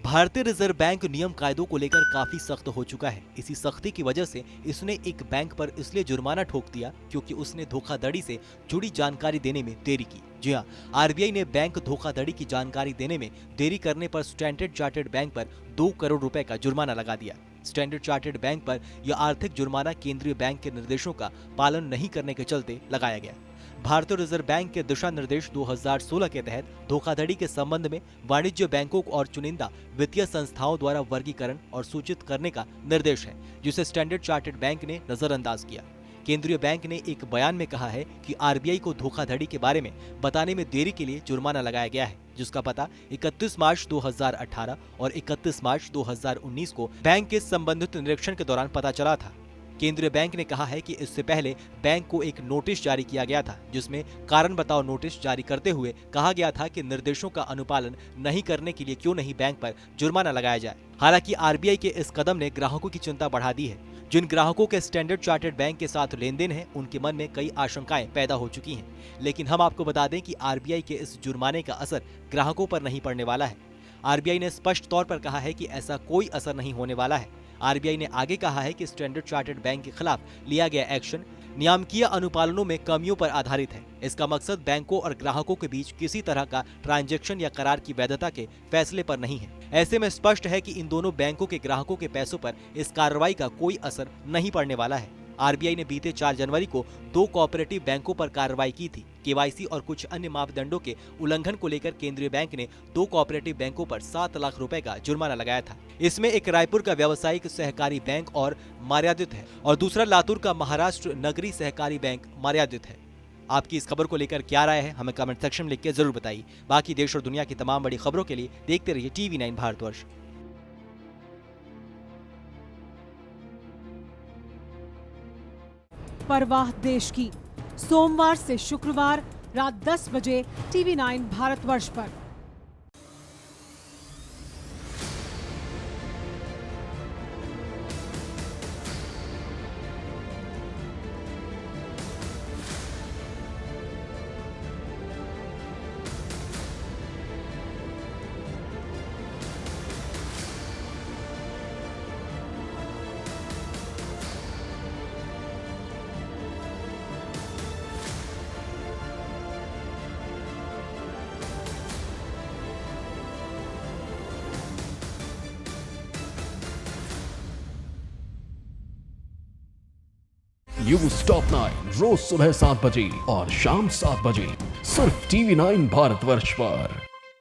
भारतीय reserve bank नियम कायदों को लेकर काफी सख्त हो चुका है। इसी सख्ती की वजह से इसने एक बैंक पर इसलिए जुर्माना ठोक दिया क्योंकि उसने धोखाधड़ी से जुड़ी जानकारी देने में देरी की। जी हाँ, आरबीआई ने बैंक धोखाधड़ी की जानकारी देने में देरी करने पर स्टैंडर्ड चार्टर्ड बैंक पर 2 करोड़ रुपए का जुर्माना लगा दिया। स्टैंडर्ड चार्टर्ड बैंक पर यह आर्थिक जुर्माना केंद्रीय बैंक के निर्देशों का पालन नहीं करने के चलते लगाया गया। भारतीय रिजर्व बैंक के दिशा निर्देश 2016 के तहत धोखाधड़ी के संबंध में वाणिज्य बैंकों और चुनिंदा वित्तीय संस्थाओं द्वारा वर्गीकरण और सूचित करने का निर्देश है, जिसे स्टैंडर्ड चार्टर्ड बैंक ने नजरअंदाज किया। केंद्रीय बैंक ने एक बयान में कहा है कि आरबीआई को धोखाधड़ी के बारे में बताने में देरी के लिए जुर्माना लगाया गया है, जिसका पता 31 मार्च 2018 और 31 मार्च 2019 को बैंक के संबंधित निरीक्षण के दौरान पता चला था। केंद्रीय बैंक ने कहा है कि इससे पहले बैंक को एक नोटिस जारी किया गया था, जिसमें कारण बताओ नोटिस जारी करते हुए कहा गया था कि निर्देशों का अनुपालन नहीं करने के लिए क्यों नहीं बैंक पर जुर्माना लगाया जाए। हालांकि आरबीआई के इस कदम ने ग्राहकों की चिंता बढ़ा दी है। जिन ग्राहकों के स्टैंडर्ड चार्टर्ड बैंक के साथ लेन देन है, उनके मन में कई आशंकाएं पैदा हो चुकी हैं। लेकिन हम आपको बता दें कि आरबीआई के इस जुर्माने का असर ग्राहकों पर नहीं पड़ने वाला है। आरबीआई ने स्पष्ट तौर पर कहा है कि ऐसा कोई असर नहीं होने वाला है। आरबीआई ने आगे कहा है कि स्टैंडर्ड चार्टर्ड बैंक के खिलाफ लिया गया एक्शन नियामकीय अनुपालनों में कमियों पर आधारित है। इसका मकसद बैंकों और ग्राहकों के बीच किसी तरह का ट्रांजैक्शन या करार की वैधता के फैसले पर नहीं है। ऐसे में स्पष्ट है कि इन दोनों बैंकों के ग्राहकों के पैसों पर इस कार्रवाई का कोई असर नहीं पड़ने वाला है। आरबीआई ने बीते 4 जनवरी को 2 कोऑपरेटिव बैंकों पर कार्रवाई की थी। केवाईसी और कुछ अन्य मापदंडों के उल्लंघन को लेकर केंद्रीय बैंक ने 2 कोऑपरेटिव बैंकों पर 7 लाख रुपए का जुर्माना लगाया था। इसमें एक रायपुर का व्यावसायिक सहकारी बैंक और मर्यादित है और दूसरा लातूर का महाराष्ट्र नगरी सहकारी बैंक मर्यादित है। आपकी इस खबर को लेकर क्या राय है, हमें कमेंट सेक्शन में लिख के जरूर बताइए। बाकी देश और दुनिया की तमाम बड़ी खबरों के लिए देखते रहिए TV9 भारतवर्ष। परवाह देश की, सोमवार से शुक्रवार रात 10 बजे TV9 भारतवर्ष पर। न्यूज टॉप 9 रोज सुबह 7 बजे और शाम 7 बजे सिर्फ TV9 भारतवर्ष पर।